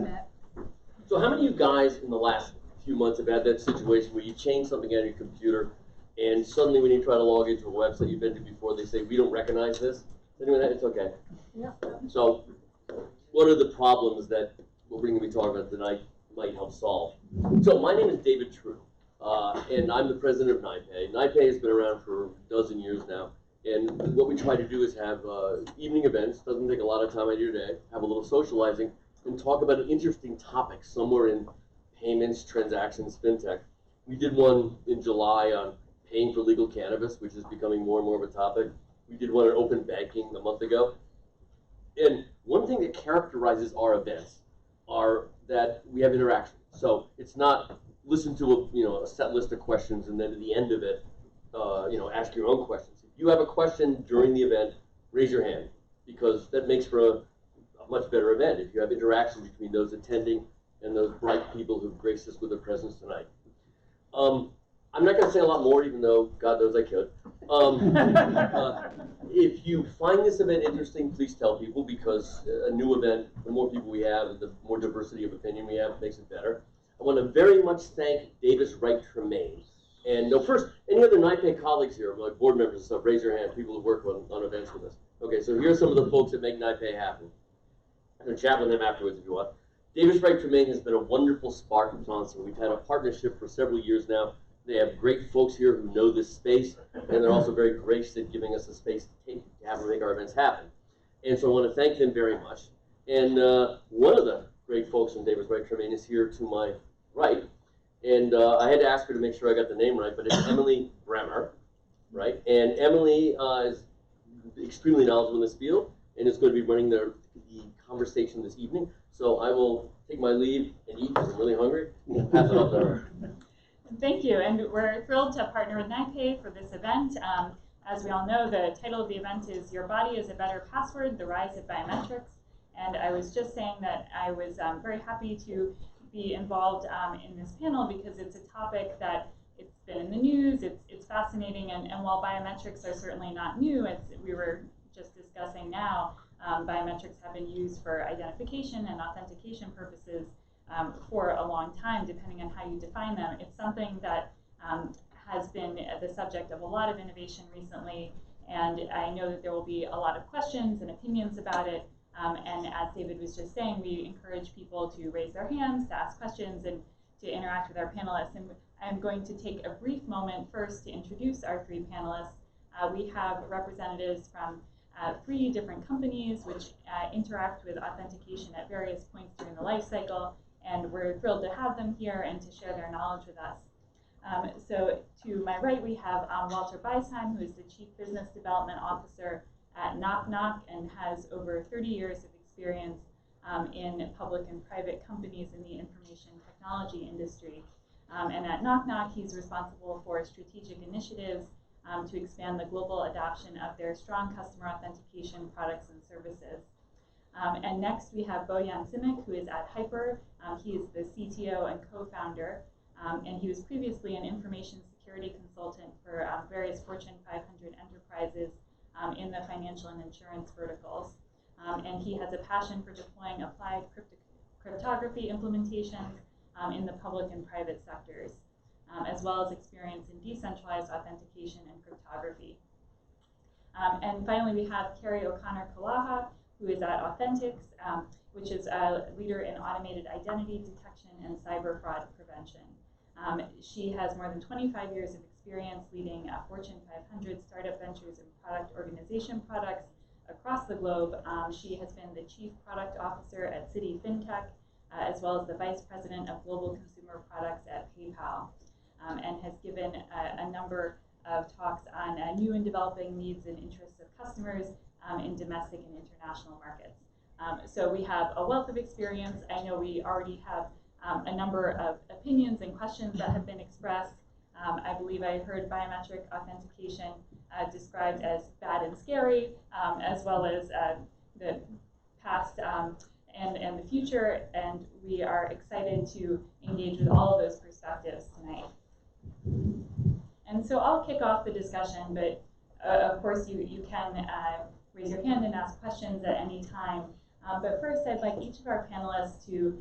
Matt. So how many of you guys in the last few months have had that situation where you change something on your computer and suddenly when you try to log into a website you've been to before, they say, we don't recognize this? Anyone that? It's okay. Yeah. So what are the problems that we're going to be talking about tonight might help solve? So my name is David True, and I'm the president of NIPE. NIPE has been around for a dozen years now. And what we try to do is have evening events, doesn't take a lot of time out of your day, have a little socializing, and talk about an interesting topic somewhere in payments, transactions, fintech. We did one in July on paying for legal cannabis, which is becoming more and more of a topic. We did one on open banking a month ago. And one thing that characterizes our events are that we have interaction. So it's not listen to a set list of questions and then at the end of it, ask your own questions. If you have a question during the event, raise your hand because that makes for a much better event if you have interaction between those attending and those bright people who've graced us with their presence tonight. I'm not going to say a lot more, even though God knows I could. If you find this event interesting, please tell people because a new event, the more people we have and the more diversity of opinion we have, makes it better. I want to very much thank Davis Wright Tremaine. And no, first, any other NIPE colleagues here, like board members and stuff, raise your hand, people who work on events with us. Okay, so here are some of the folks that make NIPE happen. I'm going to chat with them afterwards if you want. Davis Wright Tremaine has been a wonderful spark sponsor. We've had a partnership for several years now. They have great folks here who know this space, and they're also very gracious at giving us a space to have and make our events happen. And so I want to thank them very much. And one of the great folks from Davis Wright Tremaine is here to my right. And I had to ask her to make sure I got the name right, but it's Emily Bremer, right? And Emily is extremely knowledgeable in this field and is going to be running the conversation this evening. So I will take my leave and eat because I'm really hungry and pass it off to her. Thank you, and we're thrilled to partner with NIPE for this event. As we all know, the title of the event is Your Body is a Better Password, The Rise of Biometrics. And I was just saying that I was very happy to be involved in this panel because it's a topic that it's been in the news, it's fascinating, and while biometrics are certainly not new, as we were just discussing now, biometrics have been used for identification and authentication purposes for a long time, depending on how you define them. It's something that has been the subject of a lot of innovation recently, and I know that there will be a lot of questions and opinions about it. And as David was just saying, we encourage people to raise their hands, to ask questions, and to interact with our panelists. And I'm going to take a brief moment first to introduce our three panelists. We have representatives from 3 different companies which interact with authentication at various points during the life cycle, and we're thrilled to have them here and to share their knowledge with us. So to my right, we have Walter Beisheim, who is the Chief Business Development Officer at Knock Knock and has over 30 years of experience in public and private companies in the information technology industry. And at Knock Knock, he's responsible for strategic initiatives to expand the global adoption of their strong customer authentication products and services. And next we have Bojan Simic, who is at Hyper. He is the CTO and co-founder, and he was previously an information security consultant for various Fortune 500 enterprises in the financial and insurance verticals. And he has a passion for deploying applied cryptography implementations in the public and private sectors, as well as experience in decentralized authentication and cryptography. And finally, we have Carrie O'Connor-Kalaha, who is at Authentics, which is a leader in automated identity detection and cyber fraud prevention. She has more than 25 years of experience leading Fortune 500 startup ventures and product organization products across the globe. She has been the Chief Product Officer at Citi FinTech, as well as the Vice President of Global Consumer Products at PayPal, and has given a number of talks on new and developing needs and interests of customers in domestic and international markets. So we have a wealth of experience. I know we already have a number of opinions and questions that have been expressed. I believe I heard biometric authentication described as bad and scary, as well as the past and the future, and we are excited to engage with all of those perspectives tonight. And so I'll kick off the discussion, but of course you can raise your hand and ask questions at any time. But first, I'd like each of our panelists to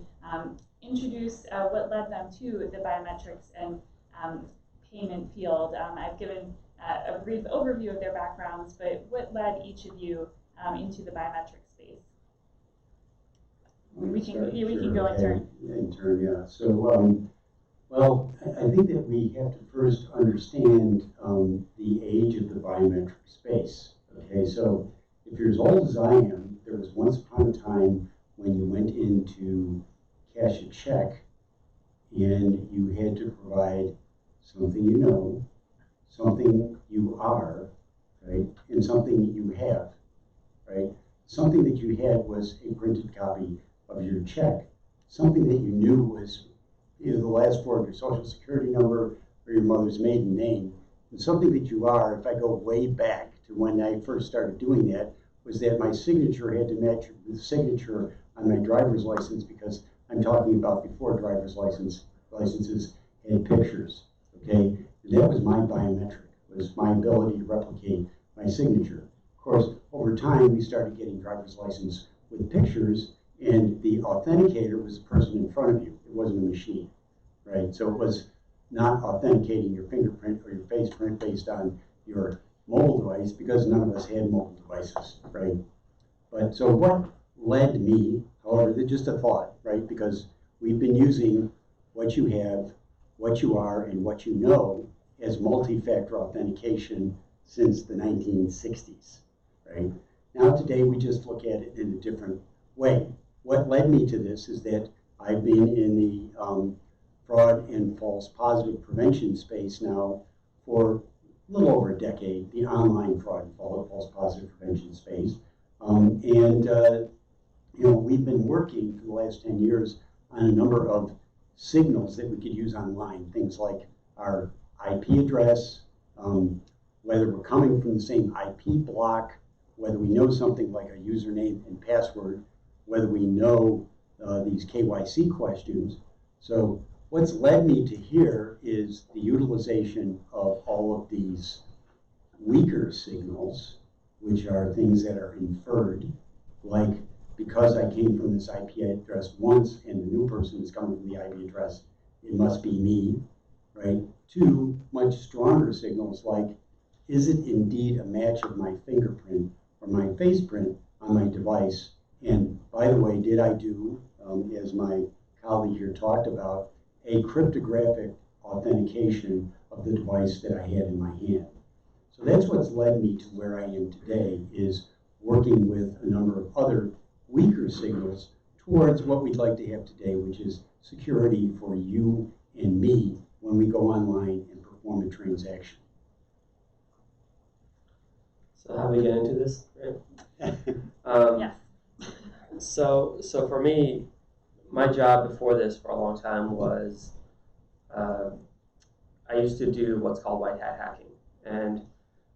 what led them to the biometrics and payment field. I've given a brief overview of their backgrounds, but what led each of you into the biometric space? We can go in turn. Yeah. So, well, I think that we have to first understand the age of the biometric space. Okay, so if you're as old as I am, there was once upon a time when you went in to cash a check and you had to provide something you know, something you are, right, and something you have, right? Something that you had was a printed copy of your check. Something that you knew was either the last four of your social security number or your mother's maiden name. And something that you are, if I go way back to when I first started doing that, was that my signature had to match the signature on my driver's license, because I'm talking about before driver's licenses had pictures, okay? And that was my biometric, was my ability to replicate my signature. Of course, over time, we started getting driver's license with pictures, and the authenticator was the person in front of you. It wasn't a machine, right? So it was not authenticating your fingerprint or your face print based on your mobile device, because none of us had mobile devices, right? But so what led me, however, just a thought, right? Because we've been using what you have, what you are, and what you know as multi-factor authentication since the 1960s, right? Now today we just look at it in a different way. What led me to this is that I've been in the fraud and false positive prevention space now for a little over a decade, the online fraud and false positive prevention space. You know, we've been working for the last 10 years on a number of signals that we could use online, things like our IP address, whether we're coming from the same IP block, whether we know something like a username and password, whether we know these KYC questions. So what's led me to here is the utilization of all of these weaker signals, which are things that are inferred, like because I came from this IP address once and the new person is coming from the IP address, it must be me, right? Two much stronger signals like, is it indeed a match of my fingerprint or my face print on my device? And by the way, did I do, as my colleague here talked about, a cryptographic authentication of the device that I had in my hand? So that's what's led me to where I am today, is working with a number of other weaker signals towards what we'd like to have today, which is security for you and me when we go online and perform a transaction. So how do we get into this? Right? Yes. So for me, my job before this for a long time was I used to do what's called white hat hacking. And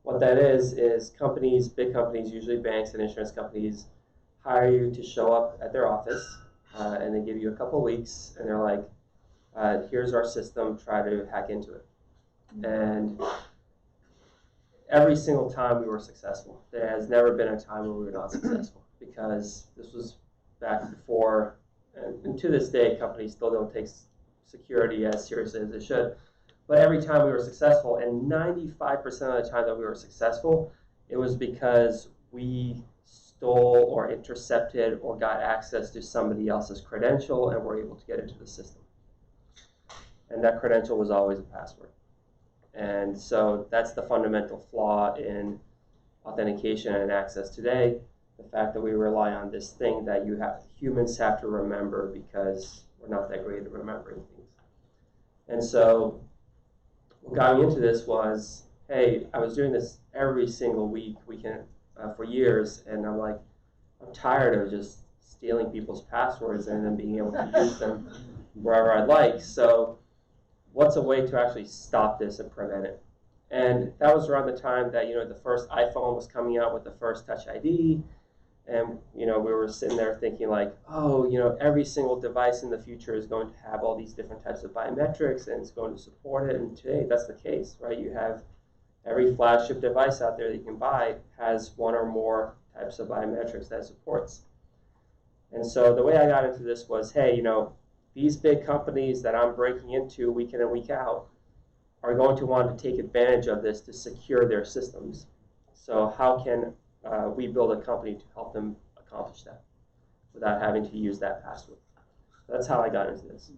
what that is companies, big companies, usually banks and insurance companies, hire you to show up at their office and they give you a couple weeks and they're like, here's our system, try to hack into it. And every single time we were successful. There has never been a time where we were not successful, because this was back before, and to this day, companies still don't take security as seriously as they should. But every time we were successful, and 95% of the time that we were successful, it was because we stole or intercepted or got access to somebody else's credential and were able to get into the system. And that credential was always a password. And so that's the fundamental flaw in authentication and access today. The fact that we rely on this thing that humans have to remember, because we're not that great at remembering things. And so what got me into this was, hey, I was doing this every single week, for years, and I'm like, I'm tired of just stealing people's passwords and then being able to use them wherever I'd like. So what's a way to actually stop this and prevent it? And that was around the time that, the first iPhone was coming out with the first Touch ID. And, we were sitting there thinking like, oh, every single device in the future is going to have all these different types of biometrics and it's going to support it. And today that's the case, right? You have every flagship device out there that you can buy has one or more types of biometrics that it supports. And so the way I got into this was, hey, these big companies that I'm breaking into week in and week out are going to want to take advantage of this to secure their systems. So how can we build a company to help them accomplish that without having to use that password? That's how I got into this.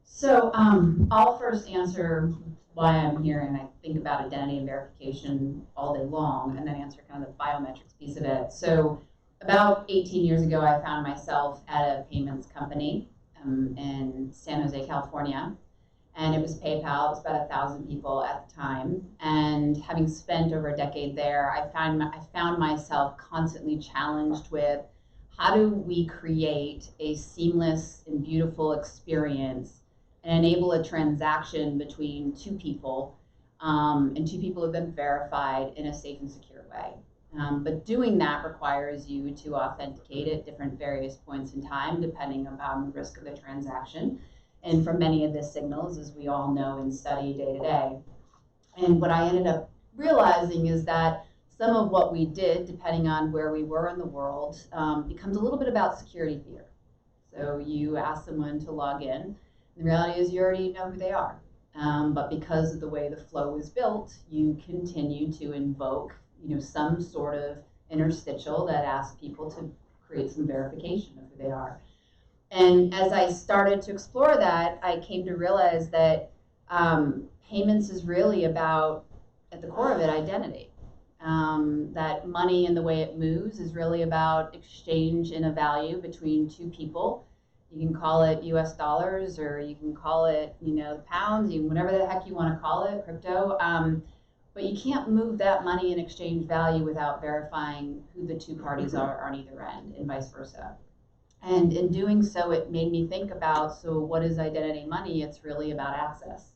So I'll first answer why I'm here, and I think about identity and verification all day long, and then answer kind of the biometrics piece of it. So about 18 years ago, I found myself at a payments company in San Jose, California, and it was PayPal. It was about 1,000 people at the time, and having spent over a decade there, I found myself constantly challenged with how do we create a seamless and beautiful experience and enable a transaction between two people, and two people have been verified in a safe and secure way. But doing that requires you to authenticate at different various points in time, depending upon the risk of the transaction, and from many of the signals, as we all know and study day to day. And what I ended up realizing is that some of what we did, depending on where we were in the world, becomes a little bit about security fear. So you ask someone to log in. The reality is you already know who they are. But because of the way the flow is built, you continue to invoke, some sort of interstitial that asks people to create some verification of who they are. And as I started to explore that, I came to realize that payments is really about, at the core of it, identity. That money and the way it moves is really about exchange in a value between two people. You can call it US dollars, or you can call it, pounds, whatever the heck you want to call it, crypto. But you can't move that money and exchange value without verifying who the two parties are on either end, and vice versa. And in doing so, it made me think about, so what is identity money? It's really about access.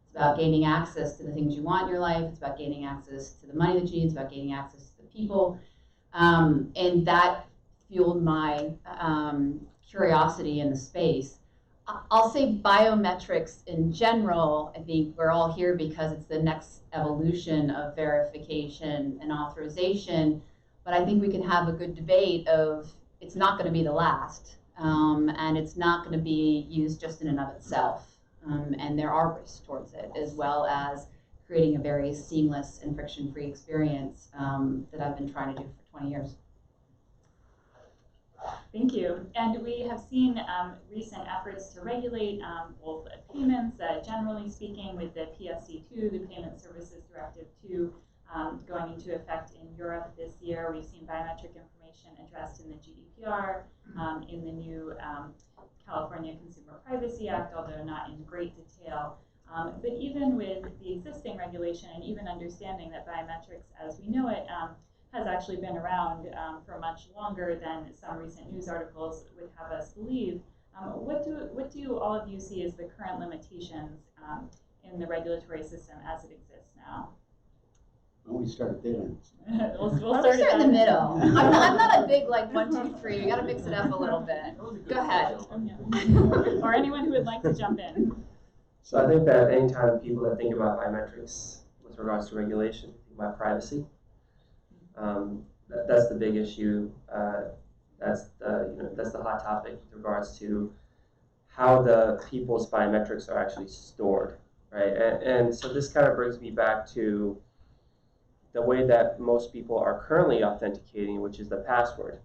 It's about gaining access to the things you want in your life. It's about gaining access to the money that you need. It's about gaining access to the people. And that fueled my curiosity in the space. I'll say biometrics in general, I think we're all here because it's the next evolution of verification and authorization, but I think we can have a good debate of it's not going to be the last, and it's not going to be used just in and of itself, and there are risks towards it, as well as creating a very seamless and friction-free experience that I've been trying to do for 20 years. Thank you. And we have seen recent efforts to regulate both payments, generally speaking, with the PSD2, the Payment Services Directive 2, going into effect in Europe this year. We've seen biometric information addressed in the GDPR, in the new California Consumer Privacy Act, although not in great detail. But even with the existing regulation, and even understanding that biometrics as we know it has actually been around for much longer than some recent news articles would have us believe. What do all of you see as the current limitations in the regulatory system as it exists now? Well, we start at that end. We'll Start in the middle. I'm not a big 1, 2, 3. We got to mix it up a little bit. Go ahead. Or anyone who would like to jump in. So I think that anytime people that think about biometrics with regards to regulation, think about privacy. That's the big issue. That's the hot topic with regards to how the people's biometrics are actually stored, right? And so this kind of brings me back to the way that most people are currently authenticating, which is the password,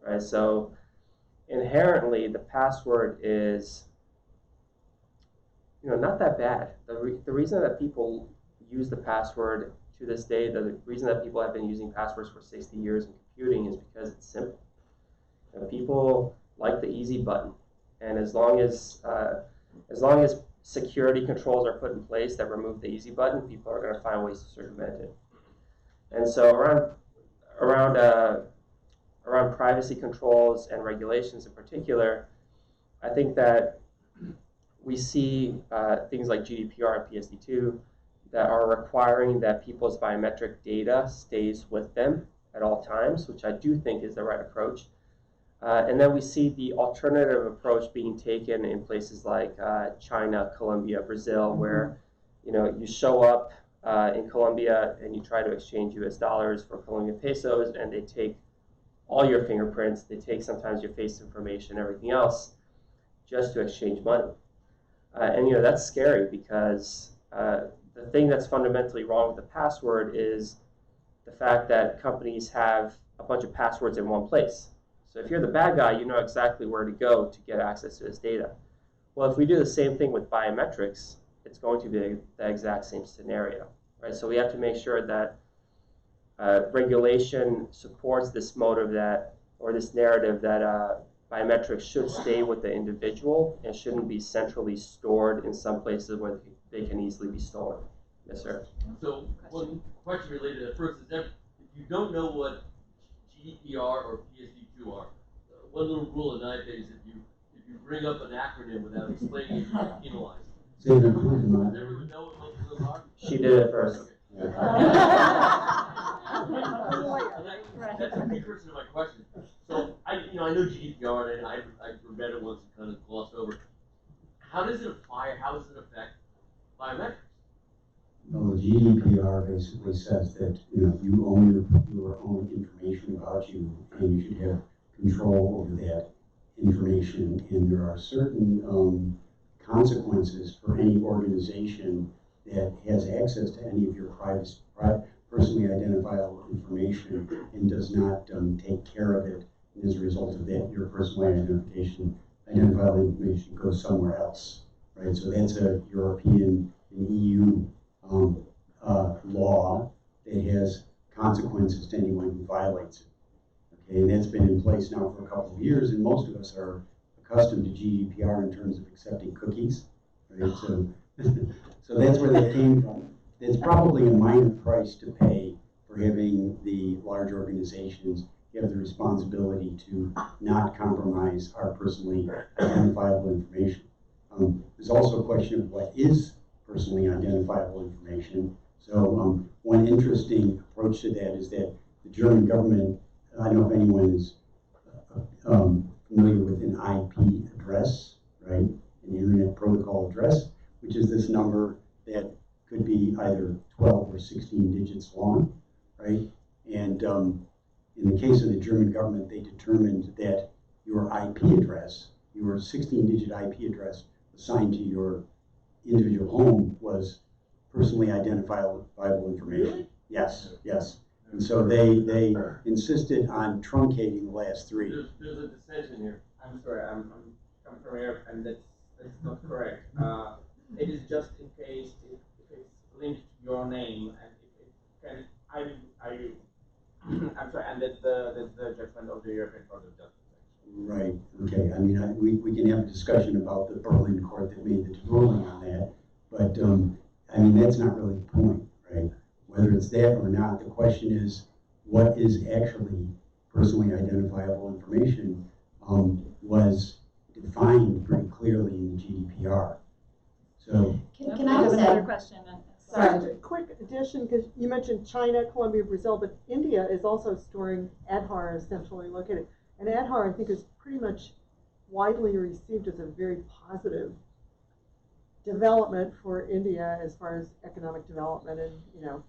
right? So inherently, the password is, not that bad. The reason that people use the password to this day, the reason that people have been using passwords for 60 years in computing is because it's simple. People like the easy button, and as long as security controls are put in place that remove the easy button, people are going to find ways to circumvent it. And so around privacy controls and regulations in particular, I think that we see things like GDPR and PSD2 that are requiring that people's biometric data stays with them at all times, which I do think is the right approach. And then we see the alternative approach being taken in places like China, Colombia, Brazil, where you show up in Colombia and you try to exchange US dollars for Colombian pesos, and they take all your fingerprints. They take sometimes your face information, everything else, just to exchange money. And that's scary because the thing that's fundamentally wrong with the password is the fact that companies have a bunch of passwords in one place. So if you're the bad guy, you know exactly where to go to get access to this data. Well, if we do the same thing with biometrics, it's going to be the exact same scenario, right? So we have to make sure that regulation supports this motive or this narrative that biometrics should stay with the individual and shouldn't be centrally stored in some places where they can easily be stolen. Yes, sir. So one question related to that first is that if you don't know what GDPR or PSD2 are, one little rule in NIPE is if you bring up an acronym without explaining it, you're penalized. So Does everyone know what those are? She did it first. Okay. That's a precursor to my question. So I know GDPR and I read it once and kind of glossed over. How does it apply? How does it affect biometrics? Well, the GDPR basically says that you own your own information about you, and you should have control over that information. And there are certain consequences for any organization that has access to any of your personally identifiable information and does not take care of it. And as a result of that, your personal identifiable information goes somewhere else, right? So that's a European and EU law that has consequences to anyone who violates it. Okay, and that's been in place now for a couple of years, and most of us are accustomed to GDPR in terms of accepting cookies, right? So, so that's where that came from. It's probably a minor price to pay for having the large organizations have the responsibility to not compromise our personally identifiable information. There's also a question of what is personally identifiable information. So one interesting approach to that is that the German government, I don't know if anyone is familiar with an IP address, right? An Internet Protocol address, which is this number that could be either 12 or 16 digits long, right? And in the case of the German government, they determined that your IP address, your 16-digit IP address assigned to your individual home was personally identifiable information. Yes, yes. And so they insisted on truncating the last three. There's a dissension here. I'm sorry, I'm from Europe, and that's not correct. It is just in case if it's linked to your name, and if it can, I'm sorry, and that's the judgment of the European Court of Justice. Right. Okay. I mean, we can have a discussion about the Berlin court that made the ruling on that, but I mean that's not really the point, right? Whether it's that or not, the question is what is actually personally identifiable information was defined pretty clearly in the GDPR. So Can I have just another add? question? Sorry. Just a quick addition, because you mentioned China, Colombia, Brazil, but India is also storing Aadhaar essentially located. And Aadhaar, I think, is pretty much widely received as a very positive development for India as far as economic development and, well,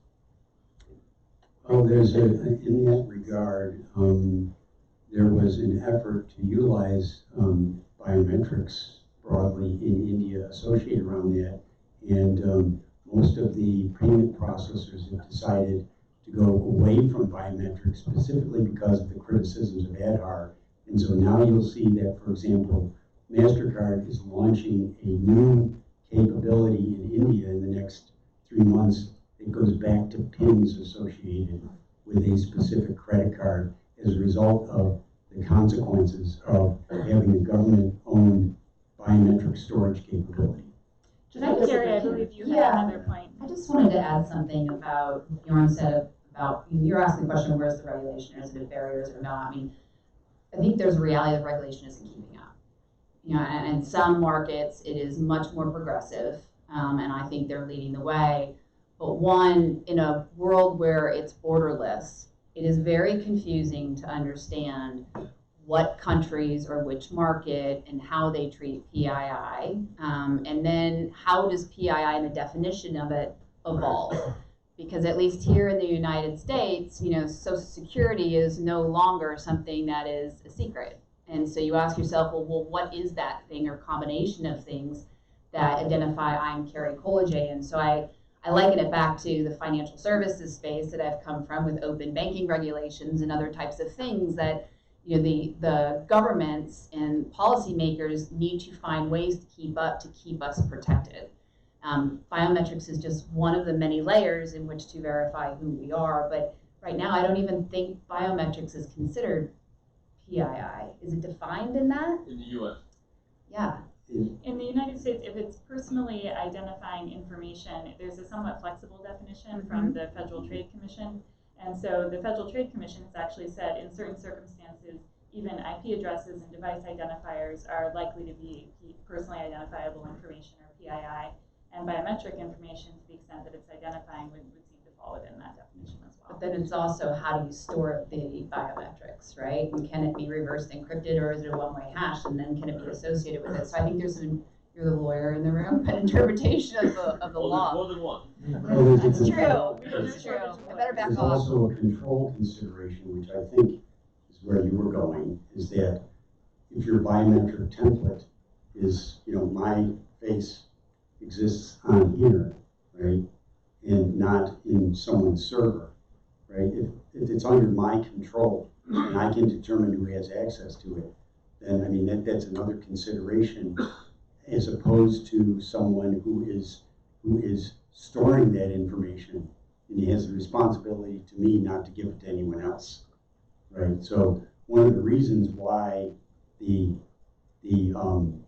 in that regard, there was an effort to utilize biometrics broadly in India associated around that, and most of the payment processors have decided to go away from biometrics specifically because of the criticisms of Aadhaar. And so now you'll see that, for example, MasterCard is launching a new capability in India in the next 3 months that goes back to PINs associated with a specific credit card as a result of the consequences of having a government-owned biometric storage capability. Jerry, I believe you had another point. I just wanted to add something about Bjorn said about, you're asking the question, where's the regulation? Is it barriers or not? I mean, I think there's a reality that regulation isn't keeping up. And in some markets, it is much more progressive, and I think they're leading the way. But one, in a world where it's borderless, it is very confusing to understand what countries or which market and how they treat PII. And then how does PII and the definition of it evolve? Because at least here in the United States, Social Security is no longer something that is a secret. And so you ask yourself, well, what is that thing or combination of things that identify I'm Carrie Collegier? And so I liken it back to the financial services space that I've come from with open banking regulations and other types of things that the governments and policymakers need to find ways to keep us protected. Biometrics is just one of the many layers in which to verify who we are. But right now, I don't even think biometrics is considered PII. Is it defined in that? In the U.S. Yeah. In the United States, if it's personally identifying information, there's a somewhat flexible definition from the Federal Trade Commission. And so the Federal Trade Commission has actually said in certain circumstances, even IP addresses and device identifiers are likely to be personally identifiable information or PII. And biometric information, to the extent that it's identifying, would seem to fall within that definition as well. But then it's also how do you store the biometrics, right? And can it be reverse encrypted, or is it a one-way hash? And then can it be associated with it? So I think there's you're the lawyer in the room, an interpretation of the law. More than one. That's true. That's true. I better back There's off. also a control consideration, which I think is where you were going, is that if your biometric template is, my face exists on here, right, and not in someone's server, right? If it's under my control and I can determine who has access to it, then that's another consideration, as opposed to someone who is storing that information and he has the responsibility to me not to give it to anyone else, right? So one of the reasons why the FIDO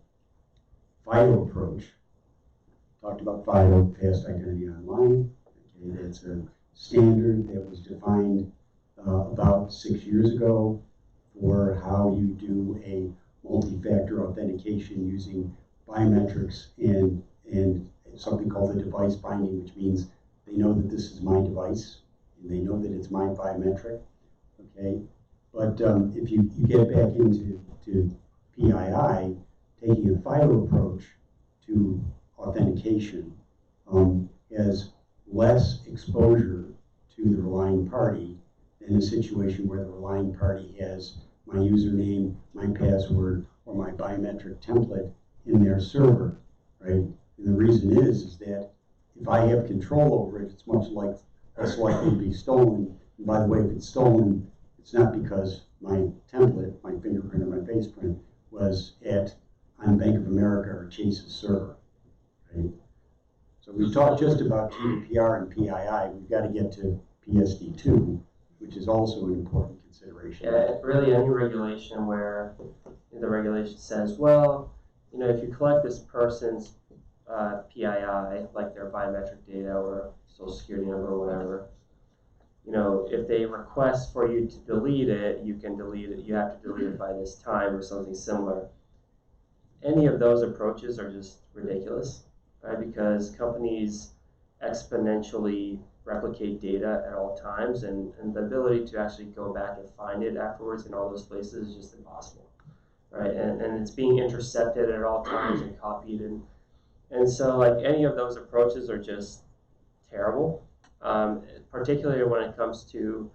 approach, talked about FIDO, Fast Identity Online. Okay, that's a standard that was defined about 6 years ago for how you do a multi-factor authentication using biometrics and something called the device binding, which means they know that this is my device and they know that it's my biometric. Okay, but if you get back into PII, taking a FIDO approach to authentication has less exposure to the relying party than a situation where the relying party has my username, my password, or my biometric template in their server, right? And the reason is that if I have control over it, it's much less likely to be stolen. And by the way, if it's stolen, it's not because my template, my fingerprint or my face print was on Bank of America or Chase's server. Right? So we've talked just about GDPR and PII. We've got to get to PSD2, which is also an important consideration. Yeah, really any regulation where the regulation says, well, if you collect this person's PII, like their biometric data or social security number or whatever, if they request for you to delete it, you can delete it. You have to delete it by this time or something similar. Any of those approaches are just ridiculous, right? Because companies exponentially replicate data at all times, and the ability to actually go back and find it afterwards in all those places is just impossible, right? And it's being intercepted at all times and copied, and so like any of those approaches are just terrible, particularly when it comes to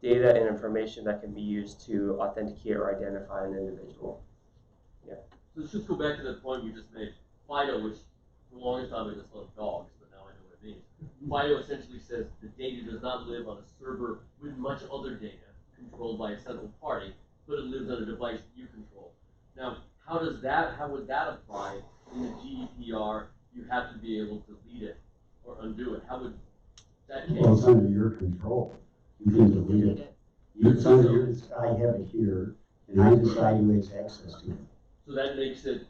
data and information that can be used to authenticate or identify an individual. Yeah. So let's just go back to that point you just made. FIDO, which for the longest time I just loved dogs, but now I know what it means. FIDO essentially says the data does not live on a server with much other data controlled by a central party, but it lives on a device you control. Now, how would that apply in the GDPR? You have to be able to delete it or undo it. How would that change? Well, it's under your control. You can delete it. It's under yours. I have it here, and I decide who has access to it. So that makes it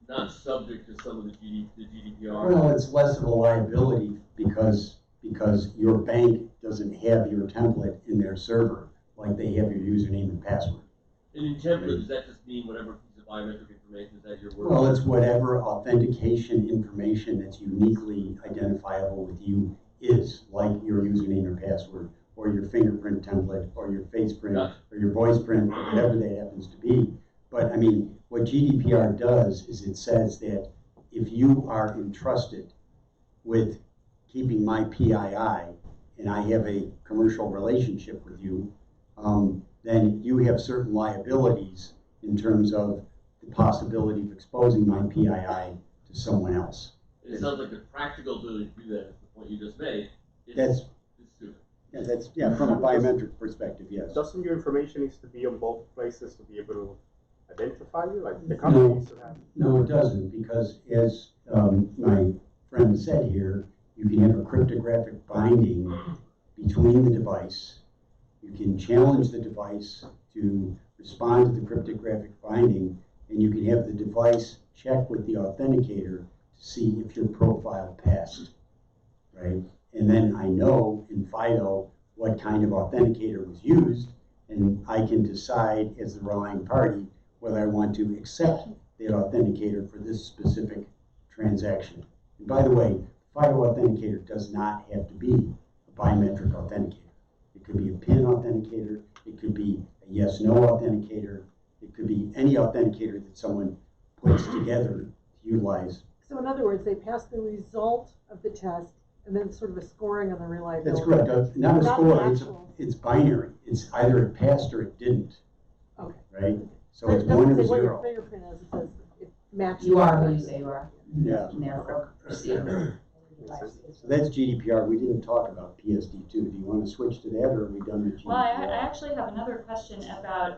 not subject to some of the GDPR. Well, it's less of a liability because your bank doesn't have your template in their server like they have your username and password. And in template, does that just mean whatever piece of biometric information is that your word? Well, it's whatever authentication information that's uniquely identifiable with you is, like your username or password, or your fingerprint template, or your face print, or your voice print, or whatever that happens to be. But what GDPR does is it says that if you are entrusted with keeping my PII and I have a commercial relationship with you, then you have certain liabilities in terms of the possibility of exposing my PII to someone else. It sounds like the practical ability to do that is the point you just made. That's stupid. yeah, from a biometric perspective, yes. Doesn't your information needs to be on both places to be able to identify you? Like the company needs to have. No, it doesn't, because as my friend said here, you can have a cryptographic binding between the device. You can challenge the device to respond to the cryptographic binding, and you can have the device check with the authenticator to see if your profile passed, right? And then I know in FIDO what kind of authenticator was used, and I can decide as the relying party whether I want to accept that authenticator for this specific transaction. And by the way, FIDO authenticator does not have to be a biometric authenticator. It could be a PIN authenticator, it could be a yes-no authenticator, it could be any authenticator that someone puts together to utilize. So in other words, they pass the result of the test and then sort of a scoring on the reliability. That's correct. Not a Not score, the it's, actual. it's binary. It's either it passed or it didn't, Okay. right? So It it's doesn't 1 or say what your 0. fingerprint is, it says it matches. You are who you say you are. Yeah. And therefore proceed. So that's GDPR. We didn't talk about PSD2. Do you want to switch to that, or are we done with GDPR? Well, I actually have another question about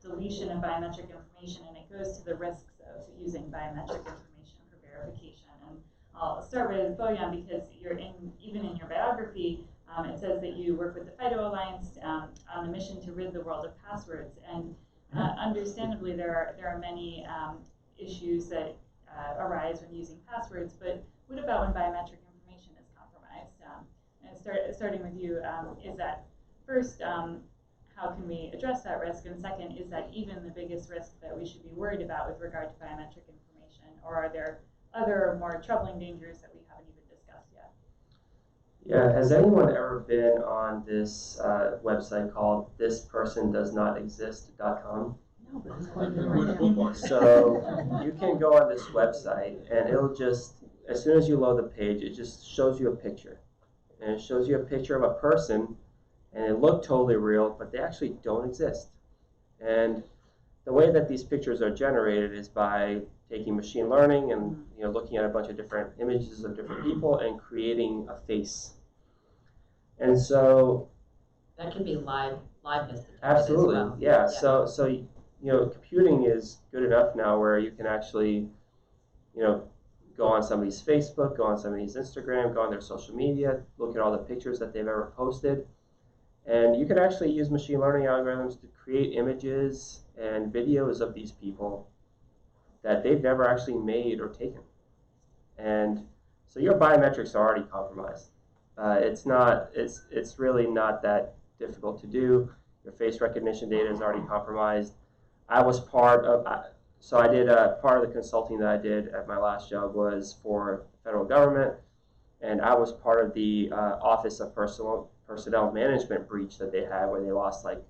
deletion of biometric information, and it goes to the risks of using biometric information for verification. And I'll start with Bojan, because even in your biography, it says that you work with the FIDO Alliance on the mission to rid the world of passwords. And understandably, there are many issues that arise when using passwords, but what about when biometric information is compromised? And starting with you, is that first, how can we address that risk? And second, is that even the biggest risk that we should be worried about with regard to biometric information? Or are there other more troubling dangers that we haven't even discussed yet? Yeah, has anyone ever been on this website called thispersondoesnotexist.com? No, but it's quite good. So you can go on this website and it'll just, as soon as you load the page, it just shows you a picture. And it shows you a picture of a person, and it looked totally real, but they actually don't exist. And the way that these pictures are generated is by taking machine learning and looking at a bunch of different images of different people and creating a face. And so That can be liveness detected absolutely, as well. yeah. So computing is good enough now where you can actually, go on somebody's Facebook, go on somebody's Instagram, go on their social media, look at all the pictures that they've ever posted. And you can actually use machine learning algorithms to create images and videos of these people that they've never actually made or taken. And so your biometrics are already compromised. It's really not that difficult to do. Your face recognition data is already compromised. I was part of the consulting that I did at my last job was for the federal government, and I was part of the Office of Personnel Management breach that they had, where they lost like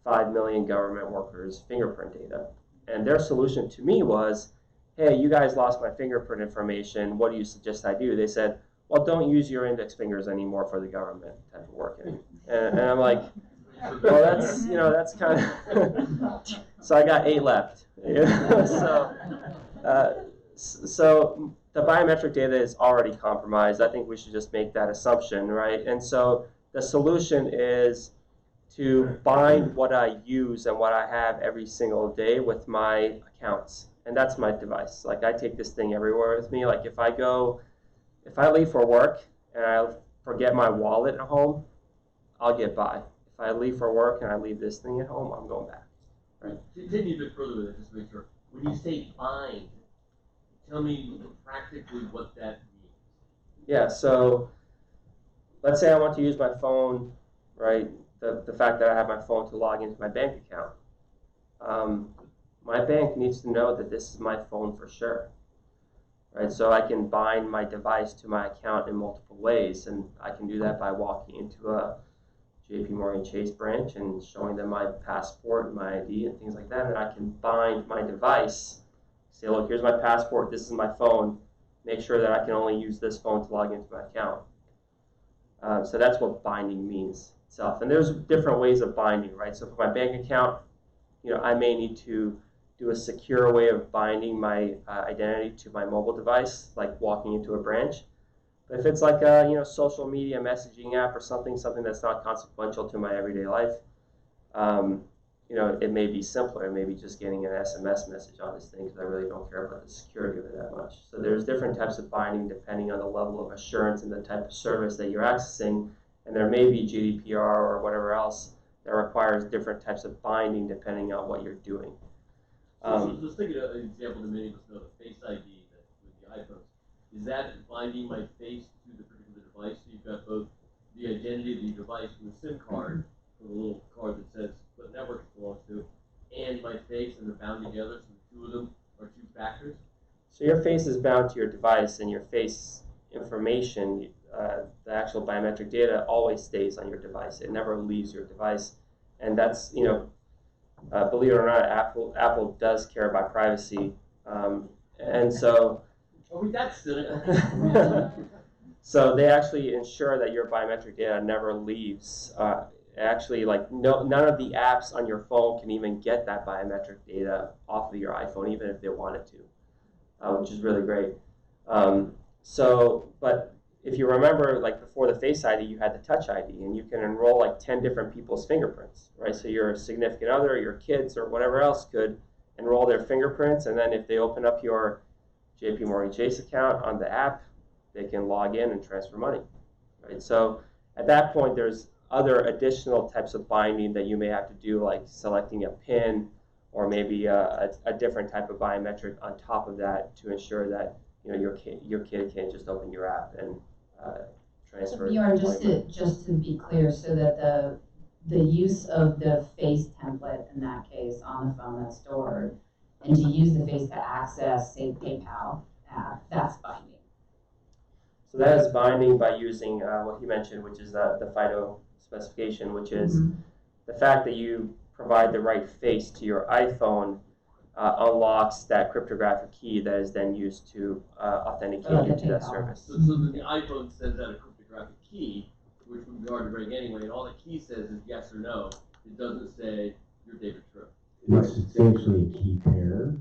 5 million government workers' fingerprint data. And their solution to me was, hey, you guys lost my fingerprint information. What do you suggest I do? They said, well, don't use your index fingers ananymore for the government type of work. And I'm like, well, that's kind of, so I got 8 left. So the biometric data is already compromised. I think we should just make that assumption, right? And so the solution is to bind what I use and what I have every single day with my accounts. And that's my device. Like, I take this thing everywhere with me. Like, if I leave for work and I forget my wallet at home, I'll get by. If I leave for work and I leave this thing at home, I'm going back. Right? Continue a bit further with it, just to make sure. When you say bind, tell me practically what that means. Yeah, so let's say I want to use my phone, right? The fact that I have my phone to log into my bank account. My bank needs to know that this is my phone for sure. Right, so I can bind my device to my account in multiple ways, and I can do that by walking into a JP Morgan Chase branch and showing them my passport and my ID and things like that, and I can bind my device, say, look, here's my passport, this is my phone, make sure that I can only use this phone to log into my account. So that's what binding means itself. And there's different ways of binding, right? So for my bank account, I may need to do a secure way of binding my identity to my mobile device, like walking into a branch. But if it's like a social media messaging app or something that's not consequential to my everyday life, it may be simpler. It may be just getting an SMS message on this thing because I really don't care about the security of it that much. So there's different types of binding depending on the level of assurance and the type of service that you're accessing. And there may be GDPR or whatever else that requires different types of binding depending on what you're doing. So just thinking of an example that many of us know, the Face ID that with the iPhones. Is that binding my face to the particular device? So you've got both the identity of the device from the SIM card, from the little card that says what network it belongs to, and my face, and they're bound together, so the two of them are two factors? So your face is bound to your device, and your face information, the actual biometric data, always stays on your device. It never leaves your device. And that's, believe it or not, Apple does care about privacy. And so... Are we that cynical? So they actually ensure that your biometric data never leaves. Actually, none of the apps on your phone can even get that biometric data off of your iPhone, even if they wanted to, which is really great. But if you remember, before the Face ID, you had the Touch ID, and you can enroll 10 different people's fingerprints, right? So your significant other, your kids, or whatever else could enroll their fingerprints, and then if they open up your JP Morgan Chase account on the app, they can log in and transfer money, right? So at that point, there's other additional types of binding that you may have to do, like selecting a PIN or maybe a different type of biometric on top of that to ensure that your kid can't just open your app and transfer. Just to be clear, so that the use of the face template in that case on the phone that's stored, and to use the face to access, say, PayPal app, that's binding. So that is binding by using what he mentioned, which is the FIDO specification, which is the fact that you provide the right face to your iPhone unlocks that cryptographic key that is then used to authenticate you to that service. So the iPhone sends out a cryptographic key, which would be hard to break anyway, and all the key says is yes or no. It doesn't say you're David True. It's actually a key pair.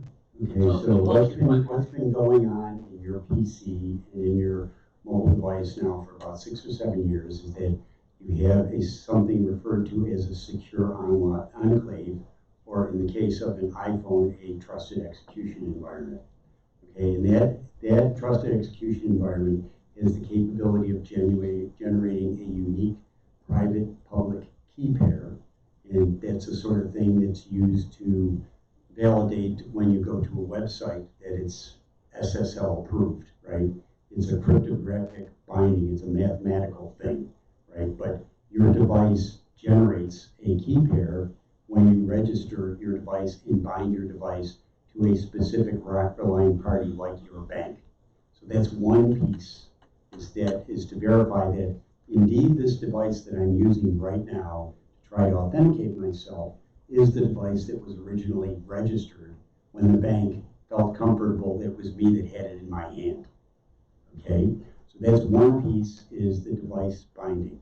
Okay, so what's been going on in your PC and in your mobile device now for about 6 or 7 years is that you have something referred to as a secure enclave, or in the case of an iPhone, a trusted execution environment. Okay, and that trusted execution environment has the capability of generating a unique private-public key pair, and that's the sort of thing that's used to validate when you go to a website that it's SSL approved, right? It's a cryptographic binding, it's a mathematical thing, right? But your device generates a key pair when you register your device and bind your device to a specific relying party like your bank. So that's one piece, is to verify that indeed this device that I'm using right now to try to authenticate myself is the device that was originally registered when the bank felt comfortable that it was me that had it in my hand. Okay, so that's one piece, is the device binding.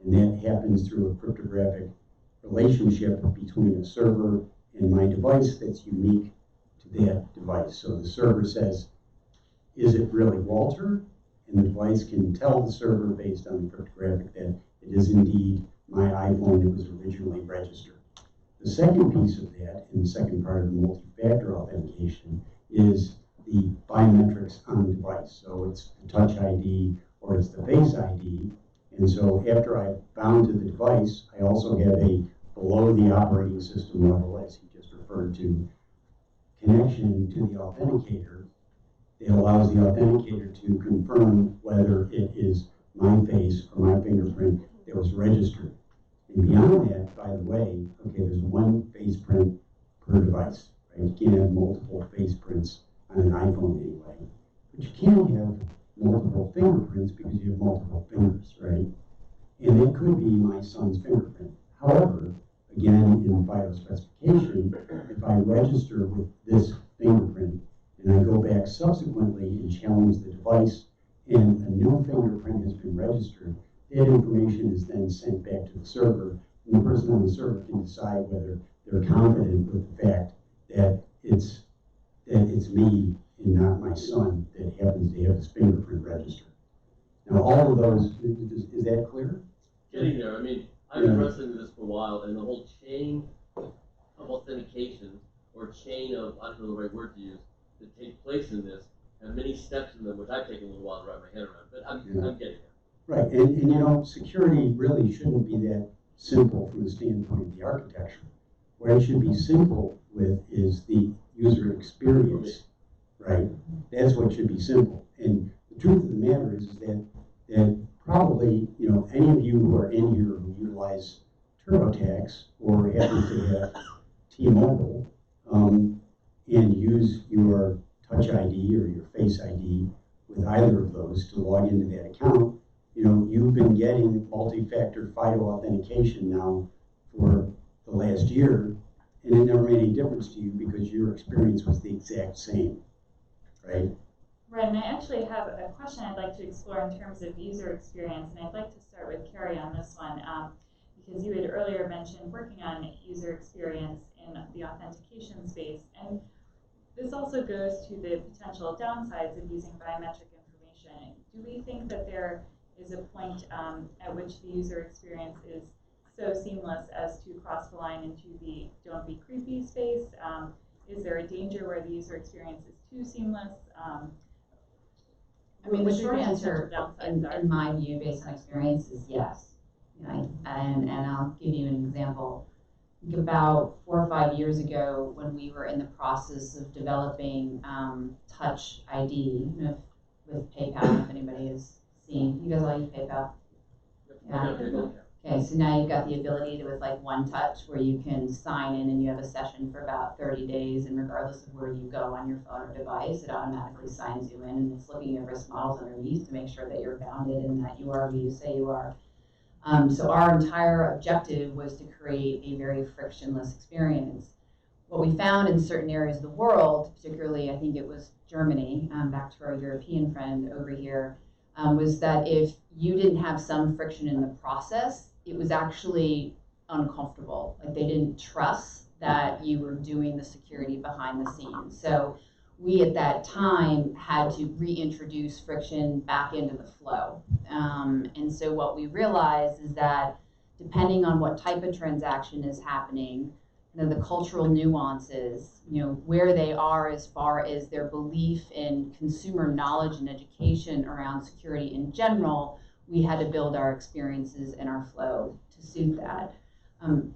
And that happens through a cryptographic relationship between a server and my device that's unique to that device. So the server says, is it really Walter? And the device can tell the server based on the cryptographic that it is indeed my iPhone that was originally registered. The second piece of that, and the second part of the multi-factor authentication, is the biometrics on the device. So it's the Touch ID or it's the Face ID. And so after I've bound to the device, I also have a below the operating system level, as he just referred to, connection to the authenticator. It allows the authenticator to confirm whether it is my face or my fingerprint that was registered. And beyond that, by the way, okay, there's one face print per device, right? You can't have multiple face prints on an iPhone anyway. But you can have multiple fingerprints because you have multiple fingers, right? And it could be my son's fingerprint. However, again, in the FIDO specification, if I register with this fingerprint and I go back subsequently and challenge the device and a new fingerprint has been registered, that information is then sent back to the server, and the person on the server can decide whether they're confident with the fact that it's me and not my son that happens to have his fingerprint registered. Now, all of those, is that clear? Getting there. I mean, I've been wrestling with this for a while, and the whole chain of authentication or chain of, I don't know the right word to use, that take place in this have many steps in them, which I've taken a little while to wrap my head around. But I'm getting there. Right, and you know, security really shouldn't be that simple from the standpoint of the architecture. What it should be simple with is the user experience, right? That's what should be simple. And the truth of the matter is that probably, you know, any of you who are in here who utilize TurboTax or happen to have T-Mobile and use your Touch ID or your Face ID with either of those to log into that account, you know, you've been getting multi-factor FIDO authentication now for the last year, and it never made any difference to you because your experience was the exact same, right? Right, and I actually have a question I'd like to explore in terms of user experience, and I'd like to start with Carrie on this one, because you had earlier mentioned working on user experience in the authentication space, and this also goes to the potential downsides of using biometric information. Do we think that there is a point at which the user experience is so seamless as to cross the line into the don't be creepy space? Is there a danger where the user experience is too seamless? I mean, the short answer, in my view, based on experience, is yes. Right? And I'll give you an example. About 4 or 5 years ago, when we were in the process of developing Touch ID with PayPal, if anybody has seen, you guys all use PayPal? Yeah. Okay, so now you've got the ability to, with like one touch, where you can sign in and you have a session for about 30 days, and regardless of where you go on your phone or device, it automatically signs you in, and it's looking at risk models underneath to make sure that you're bounded and that you are who you say you are. So our entire objective was to create a very frictionless experience. What we found in certain areas of the world, particularly I think it was Germany, back to our European friend over here, was that if you didn't have some friction in the process, it was actually uncomfortable. Like they didn't trust that you were doing the security behind the scenes. So we at that time had to reintroduce friction back into the flow. And so what we realized is that depending on what type of transaction is happening, you know, the cultural nuances, you know, where they are as far as their belief in consumer knowledge and education around security in general, we had to build our experiences and our flow to suit that.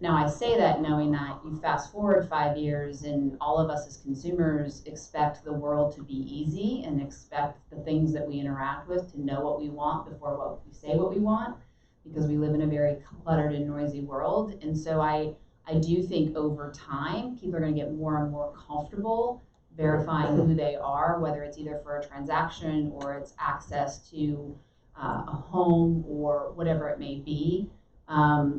Now I say that knowing that you fast forward 5 years and all of us as consumers expect the world to be easy and expect the things that we interact with to know what we want before what we say what we want, because we live in a very cluttered and noisy world. And so I do think over time, people are going to get more and more comfortable verifying who they are, whether it's either for a transaction or it's access to a home or whatever it may be,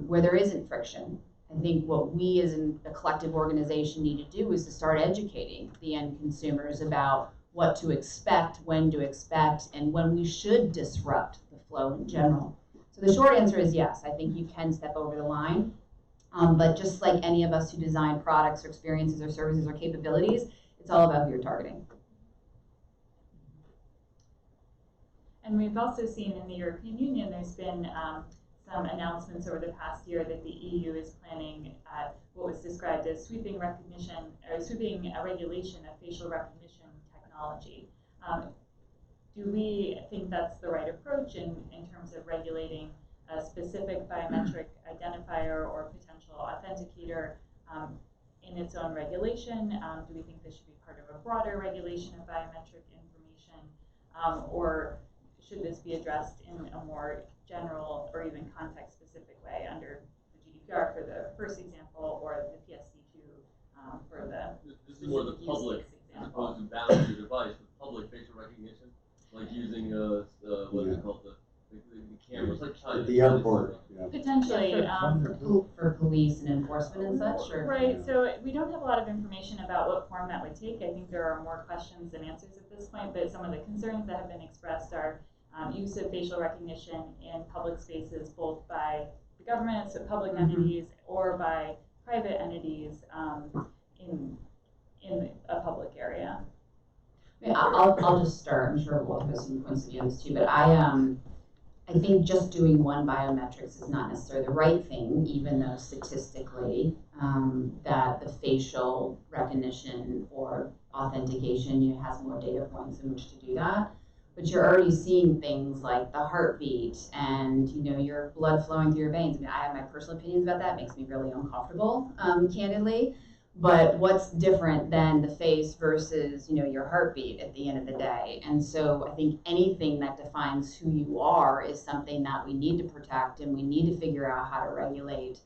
where there isn't friction. I think what we as a collective organization need to do is to start educating the end consumers about what to expect, when to expect, and when we should disrupt the flow in general. So the short answer is yes, I think you can step over the line. But just like any of us who design products or experiences or services or capabilities, it's all about who you're targeting. And we've also seen in the European Union, there's been some announcements over the past year that the EU is planning what was described as sweeping recognition, or sweeping regulation of facial recognition technology. Do we think that's the right approach in terms of regulating a specific biometric identifier or potential authenticator in its own regulation? Do we think this should be part of a broader regulation of biometric information? Or should this be addressed in a more general or even context-specific way under the GDPR for the first example, or the PSD2 for the This is more the public, as example? opposed to bound your device, with public facial recognition, like using what is it called, the cameras, like China. The airport, yeah. Potentially. For police and enforcement and such? Or? Right, so we don't have a lot of information about what form that would take. I think there are more questions than answers at this point, but some of the concerns that have been expressed are use of facial recognition in public spaces, both by the government, so public entities, or by private entities in a public area. I mean, I'll just start. I'm sure we'll have some points of view on this too, but I think just doing one biometrics is not necessarily the right thing, even though statistically that the facial recognition or authentication has more data points in which to do that. But you're already seeing things like the heartbeat and your blood flowing through your veins. I mean, I have my personal opinions about that. It makes me really uncomfortable, candidly. But what's different than the face versus, your heartbeat at the end of the day? And so I think anything that defines who you are is something that we need to protect and we need to figure out how to regulate.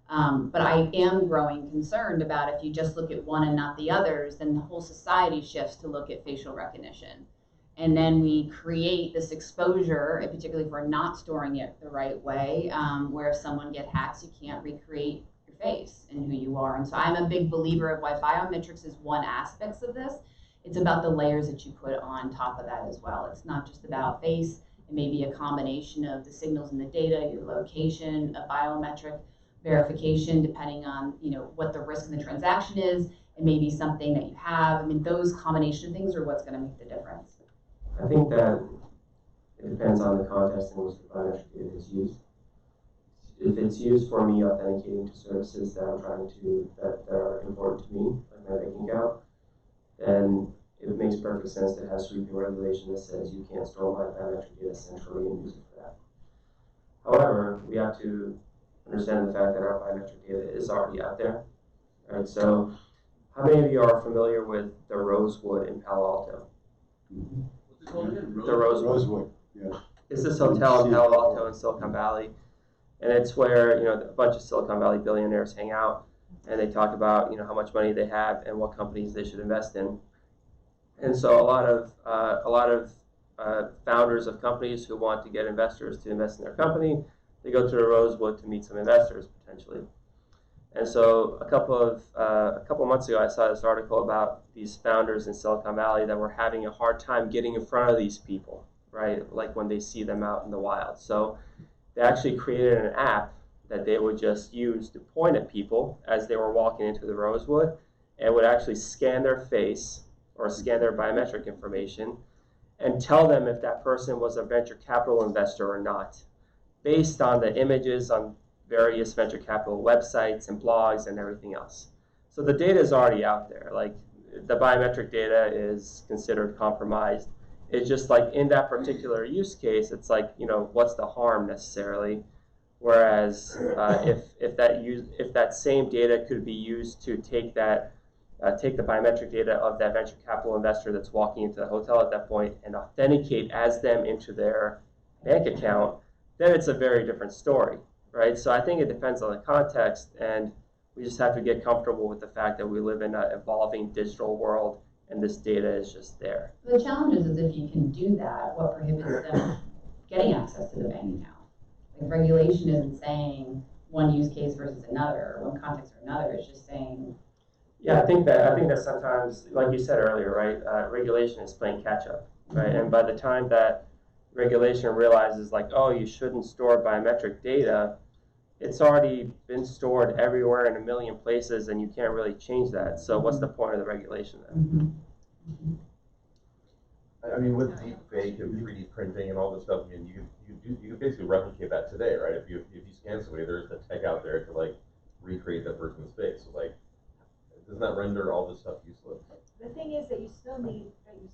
But I am growing concerned about if you just look at one and not the others, then the whole society shifts to look at facial recognition. And then we create this exposure, particularly if we're not storing it the right way, where if someone gets hacked, you can't recreate face and who you are. And so I'm a big believer of why biometrics is one aspect of this. It's about the layers that you put on top of that as well. It's not just about face. It may be a combination of the signals in the data, your location, a biometric verification, depending on what the risk in the transaction is. It may be something that you have. I mean, those combination of things are what's going to make the difference. I think that it depends on the context in which the biometric data is used. If it's used for me authenticating to services that I'm trying to, that are important to me, like my bank account, then it makes perfect sense to have sweeping regulation that says you can't store my biometric data centrally and use it for that. However, we have to understand the fact that our biometric data is already out there. Right? So, how many of you are familiar with the Rosewood in Palo Alto? What's it called again? The Rosewood. Rosewood, yeah. It's this hotel in Palo Alto in Silicon Valley. And it's where a bunch of Silicon Valley billionaires hang out, and they talk about how much money they have and what companies they should invest in. And so a lot of founders of companies who want to get investors to invest in their company, they go to the Rosewood to meet some investors potentially. And so a couple months ago, I saw this article about these founders in Silicon Valley that were having a hard time getting in front of these people, right? Like when they see them out in the wild. So they actually created an app that they would just use to point at people as they were walking into the Rosewood, and would actually scan their face or scan their biometric information and tell them if that person was a venture capital investor or not, based on the images on various venture capital websites and blogs and everything else. So the data is already out there. Like, the biometric data is considered compromised. It's just like in that particular use case, it's like, what's the harm necessarily? Whereas if that same data could be used to take the biometric data of that venture capital investor that's walking into the hotel at that point and authenticate as them into their bank account, then it's a very different story, right? So I think it depends on the context, and we just have to get comfortable with the fact that we live in an evolving digital world, and this data is just there. The challenge is if you can do that, what prohibits them getting access to the bank account? Like, regulation isn't saying one use case versus another, or one context or another. It's just saying. Yeah, I think that sometimes, like you said earlier, right? Regulation is playing catch up, right? And by the time that regulation realizes, like, oh, you shouldn't store biometric data, it's already been stored everywhere in a million places, and you can't really change that. So what's the point of the regulation then? I mean, with deep fake and 3D printing and all this stuff, I mean, you can basically replicate that today, right? If you scan somebody, there's the tech out there to like recreate that person's face. So like, doesn't that render all this stuff useless? The thing is that you still need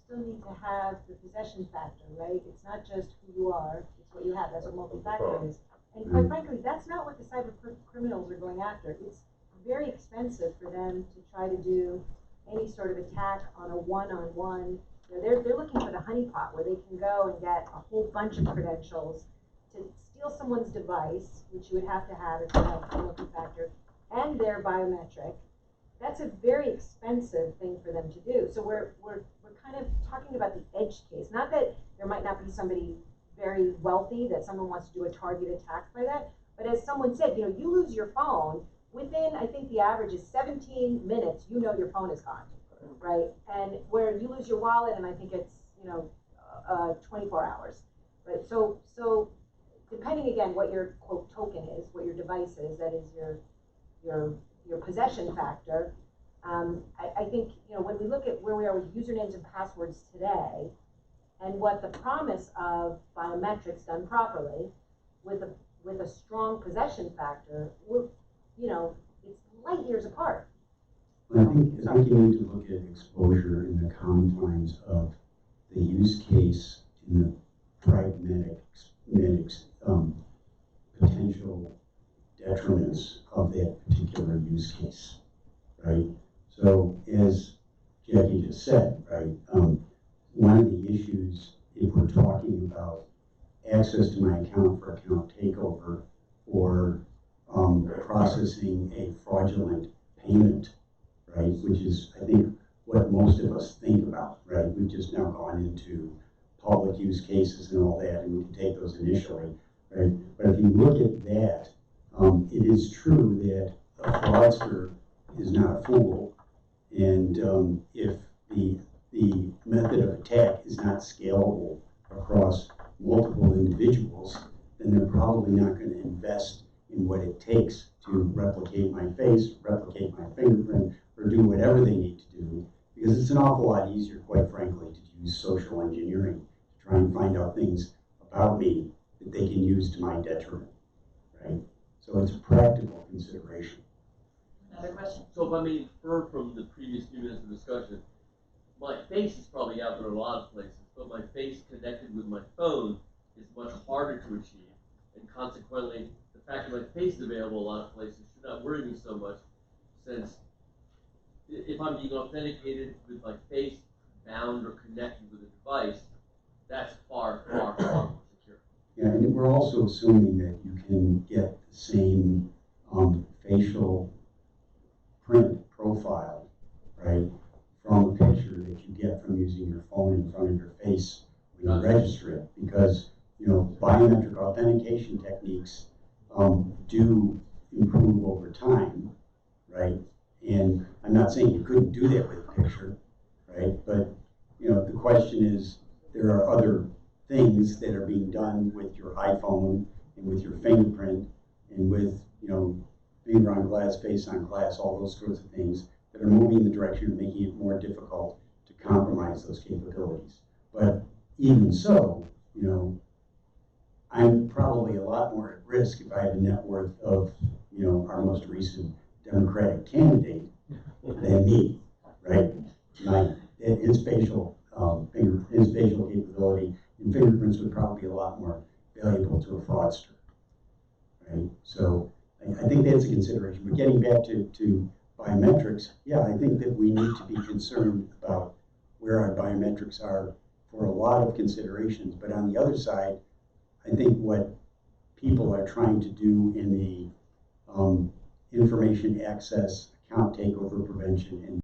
to have the possession factor, right? It's not just who you are; it's what you have. That's what multi-factor is. And quite frankly, that's not what the cyber criminals are going after. It's very expensive for them to try to do any sort of attack on a one-on-one. They're looking for the honeypot where they can go and get a whole bunch of credentials to steal someone's device, which you would have to have if you have a multi-factor, and their biometric. That's a very expensive thing for them to do. So we're kind of talking about the edge case. Not that there might not be somebody very wealthy that someone wants to do a target attack by that, but as someone said, you lose your phone within, I think the average is 17 minutes, your phone is gone, right? And where you lose your wallet, and I think it's 24 hours. right? So depending again what your quote token is, what your device is, that is your possession factor. I think, you know, when we look at where we are with usernames and passwords today, and what the promise of biometrics done properly, with a strong possession factor, we're, you know, it's light years apart. I think you need to look at exposure in the confines of the use case in the pragmatic potential detriments of that particular use case, right? So as Jackie just said, right, one of the issues, if we're talking about access to my account for account takeover or processing a fraudulent payment, right, which is, I think, what most of us think about, right? We've just now gone into public use cases and all that, and we can take those initially, right? But if you look at that, it is true that a fraudster is not a fool, and if the method of attack is not scalable across multiple individuals, then they're probably not going to invest in what it takes to replicate my face, replicate my fingerprint, or do whatever they need to do, because it's an awful lot easier, quite frankly, to use social engineering to try and find out things about me that they can use to my detriment, right? So it's a practical consideration. Another question? So if I may infer from the previous few minutes of discussion, my face is probably out there in a lot of places, but my face connected with my phone is much harder to achieve, and consequently, the fact that my face is available a lot of places should not worry me so much, since if I'm being authenticated with my face bound or connected with a device, that's far, far, far more secure. Yeah, and we're also assuming that you can get the same facial print profile, right, from a picture that you get from using your phone in front of your face when you register it, because, you know, biometric authentication techniques do improve over time, right? And I'm not saying you couldn't do that with a picture, right? But, you know, the question is, there are other things that are being done with your iPhone and with your fingerprint and with, you know, finger on glass, face on glass, all those sorts of things that are moving in the direction of making it more difficult to compromise those capabilities. But even so, you know, I'm probably a lot more at risk if I have a net worth of, you know, our most recent Democratic candidate than me, right? His facial capability and fingerprints would probably be a lot more valuable to a fraudster, right? So I think that's a consideration. But getting back to biometrics, yeah, I think that we need to be concerned about where our biometrics are for a lot of considerations. But on the other side, I think what people are trying to do in the information access, account takeover prevention, and